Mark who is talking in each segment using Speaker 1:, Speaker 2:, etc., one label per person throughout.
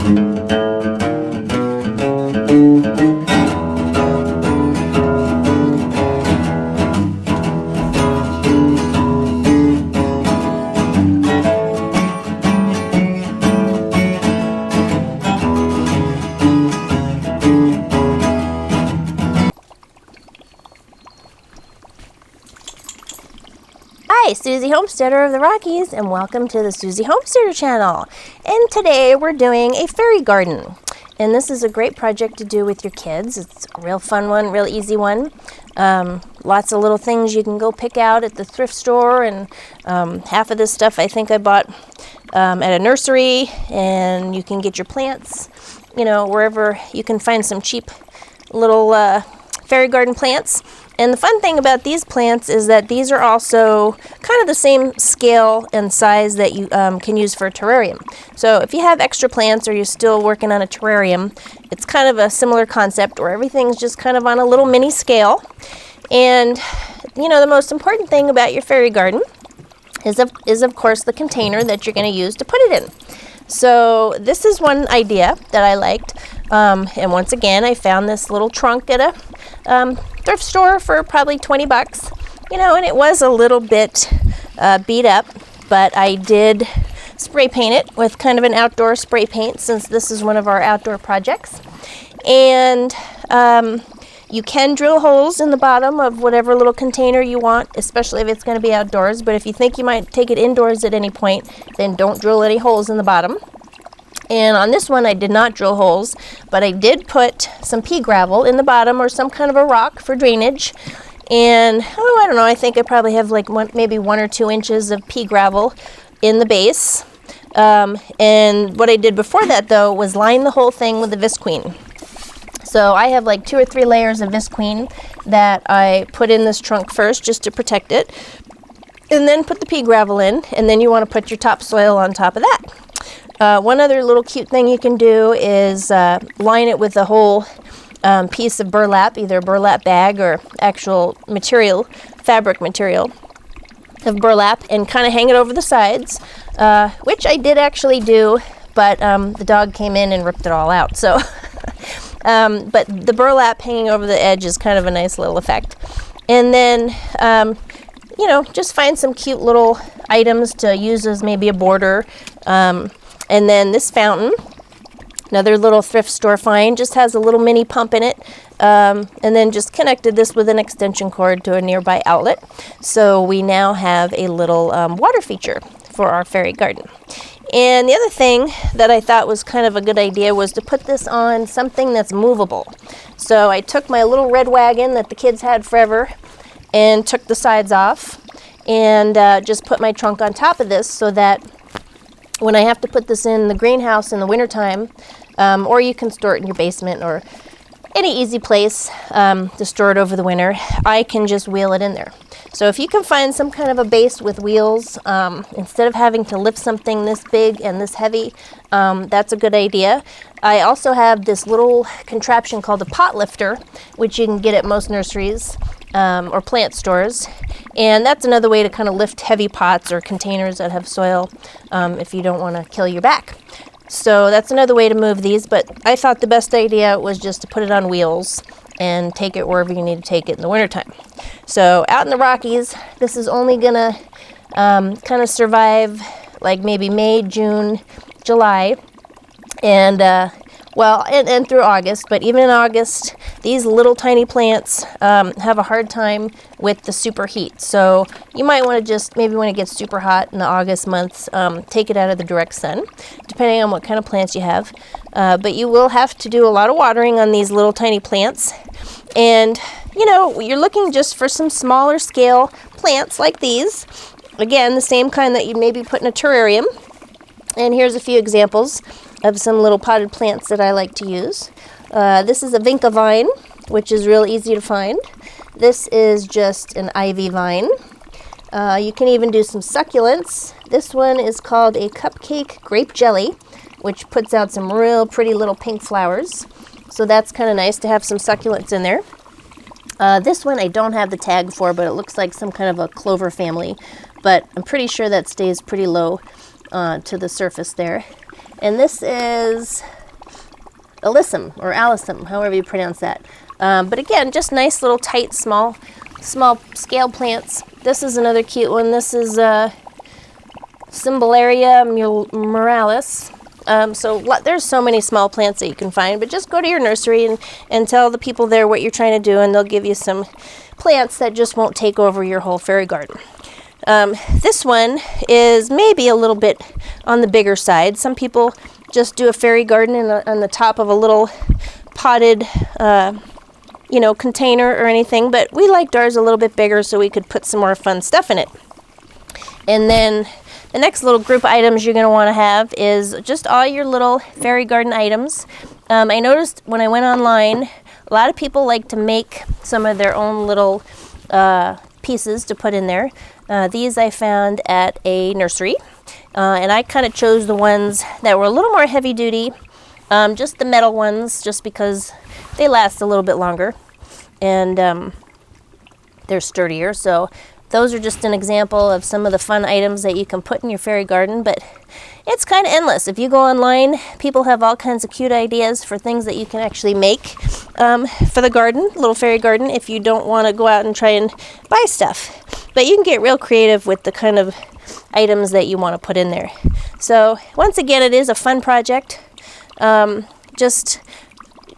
Speaker 1: Hi, Susie Homesteader of the Rockies, and welcome to the Susie Homesteader channel. And today we're doing a fairy garden. And this is a great project to do with your kids. It's a real fun one, real easy one. Lots of little things you can go pick out at the thrift store, and half of this stuff I think I bought at a nursery, and you can get your plants, you know, wherever you can find some cheap little fairy garden plants. And the fun thing about these plants is that these are also kind of the same scale and size that you can use for a terrarium. So if you have extra plants or you're still working on a terrarium, it's kind of a similar concept where everything's just kind of on a little mini scale. And you know, the most important thing about your fairy garden is of course the container that you're going to use to put it in. So this is one idea that I liked. And once again, I found this little trunk at a thrift store for probably 20 bucks, you know, and it was a little bit beat up, but I did spray paint it with kind of an outdoor spray paint, since this is one of our outdoor projects. And you can drill holes in the bottom of whatever little container you want, especially if it's going to be outdoors. But if you think you might take it indoors at any point, then don't drill any holes in the bottom. And on this one, I did not drill holes, but I did put some pea gravel in the bottom, or some kind of a rock for drainage. And, I don't know, I think I probably have like maybe 1 or 2 inches of pea gravel in the base. And what I did before that, though, was line the whole thing with the visqueen. So I have like 2 or 3 layers of visqueen that I put in this trunk first, just to protect it. And then put the pea gravel in, and then you want to put your topsoil on top of that. One other little cute thing you can do is line it with a whole piece of burlap, either a burlap bag or actual material, fabric material of burlap, and kind of hang it over the sides, which I did actually do, but the dog came in and ripped it all out. So, but the burlap hanging over the edge is kind of a nice little effect. And then, you know, just find some cute little items to use as maybe a border. And then this fountain, another little thrift store find, just has a little mini pump in it. And then just connected this with an extension cord to a nearby outlet. So we now have a little water feature for our fairy garden. And the other thing that I thought was kind of a good idea was to put this on something that's movable. So I took my little red wagon that the kids had forever and took the sides off, and just put my trunk on top of this, so that when I have to put this in the greenhouse in the wintertime, or you can store it in your basement or any easy place to store it over the winter, I can just wheel it in there. So if you can find some kind of a base with wheels, instead of having to lift something this big and this heavy, that's a good idea. I also have this little contraption called a pot lifter, which you can get at most nurseries or plant stores. And that's another way to kind of lift heavy pots or containers that have soil, if you don't want to kill your back. So that's another way to move these, but I thought the best idea was just to put it on wheels and take it wherever you need to take it in the wintertime. So out in the Rockies, this is only gonna kind of survive like maybe May, June, July, and and through August. But even in August, these little tiny plants have a hard time with the super heat. So you might want to just, maybe when it gets super hot in the August months, take it out of the direct sun, depending on what kind of plants you have. But you will have to do a lot of watering on these little tiny plants. And, you know, you're looking just for some smaller scale plants like these. Again, the same kind that you'd maybe put in a terrarium. And here's a few examples of some little potted plants that I like to use. This is a vinca vine, which is real easy to find. This is just an ivy vine. You can even do some succulents. This one is called a cupcake grape jelly, which puts out some real pretty little pink flowers. So that's kind of nice to have some succulents in there. This one I don't have the tag for, but it looks like some kind of a clover family. But I'm pretty sure that stays pretty low to the surface there. And this is alyssum, or alyssum, however you pronounce that. But again, just nice little tight, small scale plants. This is another cute one. This is Cymbalaria muralis. There's so many small plants that you can find, but just go to your nursery and tell the people there what you're trying to do, and they'll give you some plants that just won't take over your whole fairy garden. This one is maybe a little bit on the bigger side. Some people just do a fairy garden on the top of a little potted container or anything, but we liked ours a little bit bigger so we could put some more fun stuff in it. And then the next little group of items you're going to want to have is just all your little fairy garden items. I noticed when I went online, a lot of people like to make some of their own little pieces to put in there. These I found at a nursery, and I kind of chose the ones that were a little more heavy duty, just the metal ones, just because they last a little bit longer, and they're sturdier. So those are just an example of some of the fun items that you can put in your fairy garden, but it's kind of endless. If you go online, people have all kinds of cute ideas for things that you can actually make for the garden, little fairy garden, if you don't want to go out and try and buy stuff. But you can get real creative with the kind of items that you want to put in there. So once again, it is a fun project. Just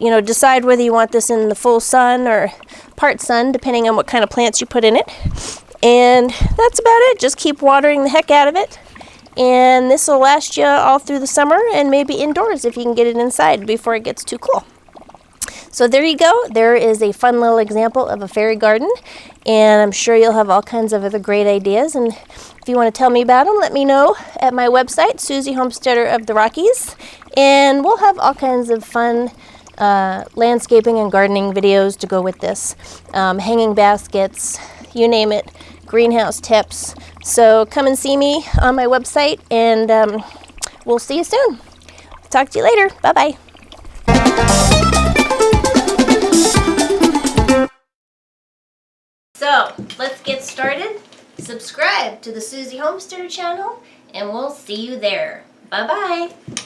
Speaker 1: decide whether you want this in the full sun or part sun, depending on what kind of plants you put in it. And that's about it. Just keep watering the heck out of it. And this will last you all through the summer, and maybe indoors if you can get it inside before it gets too cool. So there you go. There is a fun little example of a fairy garden, and I'm sure you'll have all kinds of other great ideas. And if you want to tell me about them, let me know at my website, Susie Homesteader of the Rockies, and we'll have all kinds of fun landscaping and gardening videos to go with this. Hanging baskets, you name it, greenhouse tips. So come and see me on my website, and we'll see you soon. Talk to you later. Bye-bye. So let's get started. Subscribe to the Susie Homesteader channel, and we'll see you there. Bye-bye.